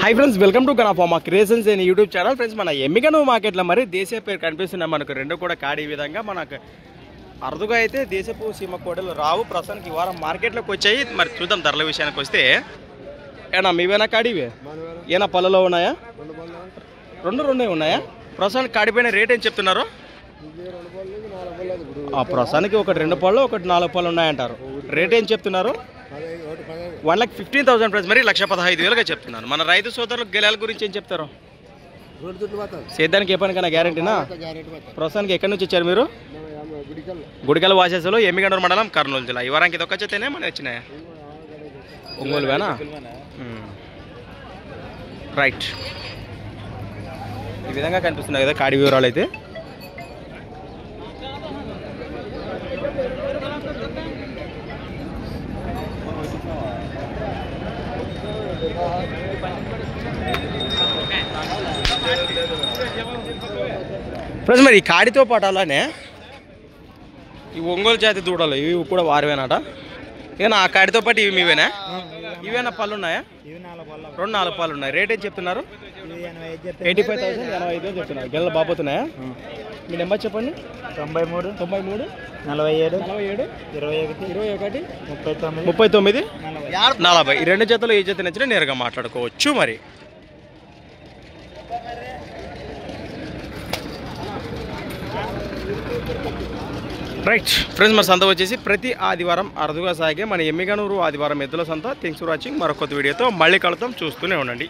High friends, welcome to గణఫార్మా creations and YouTube channel. Friends, మన ఎమ్మిగనూరు మార్కెట్లో మరి దేశీయ పేరు కనిపిస్తున్నాయి మనకు రెండు కూడా కాడి విధంగా. మనకు అరుదుగా అయితే దేశపు సీమ కోడలు రావు. ప్రస్తుతానికి ఈ వారం మార్కెట్లోకి వచ్చాయి. మరి చూద్దాం ధరల విషయానికి వస్తే. ఏనా మీవేనా కాడివే? ఏనా పళ్ళలో ఉన్నాయా? రెండే ఉన్నాయా? ప్రస్తుతానికి కాడిపోయిన రేట్ ఏం చెప్తున్నారు? ప్రస్తుతానికి ఒకటి 2 పళ్ళు, ఒకటి 4 పళ్ళు ఉన్నాయంటారు. రేట్ ఏం చెప్తున్నారు? 1,15,000 ప్రైస్, మరి 1,15,000గా చెప్తున్నారు. మన రైతు సోదరులకు గెలాల గురించి ఏం చెప్తారు? సేద్యానికి ఏ పనికైనా గ్యారెంటీనా? ప్రస్తుతానికి ఎక్కడి నుంచి వచ్చారు మీరు? గుడికల్ వాసేసులో, ఎమ్మిగనూరు మండలం, కర్నూలు జిల్లా. ఈ వారానికి ఇది ఒక్క చేతనే మన వచ్చినాయా? ఒంగోలువేనా? రైట్, ఈ విధంగా కనిపిస్తున్నాయి కదా కాడి వివరాలు అయితే. ఫ్రెండ్స్, మరి ఈ కాడితో పాటు అలానే ఈ ఒంగోలు జాతి దూడలు ఇవి కూడా వారివేనాట? ఏనా ఆ కాడితో పాటు ఇవి మీవేనా? ఇవేనా పళ్ళు ఉన్నాయా? 2-4 పళ్ళు ఉన్నాయి. రేట్ ఏం చెప్తున్నారు? 85,000, 85,000 చెప్తున్నారు. గెలలు బాగుతున్నాయా? మీ నెంబర్ చెప్పండి. 93 47 21 39 40. ఈ రెండు జతలు ఏ జత నచ్చినా నేరుగా మాట్లాడుకోవచ్చు. మరి రైట్ ఫ్రెండ్స్, మరి సంత వచ్చేసి ప్రతి ఆదివారం అరుదుగా సాగే మన ఎమ్మిగనూరు ఆదివారం ఎద్దుల సంత. Thanks for watching. మరొక వీడియోతో మళ్ళీ కలుద్దాం. చూస్తూనే ఉండండి.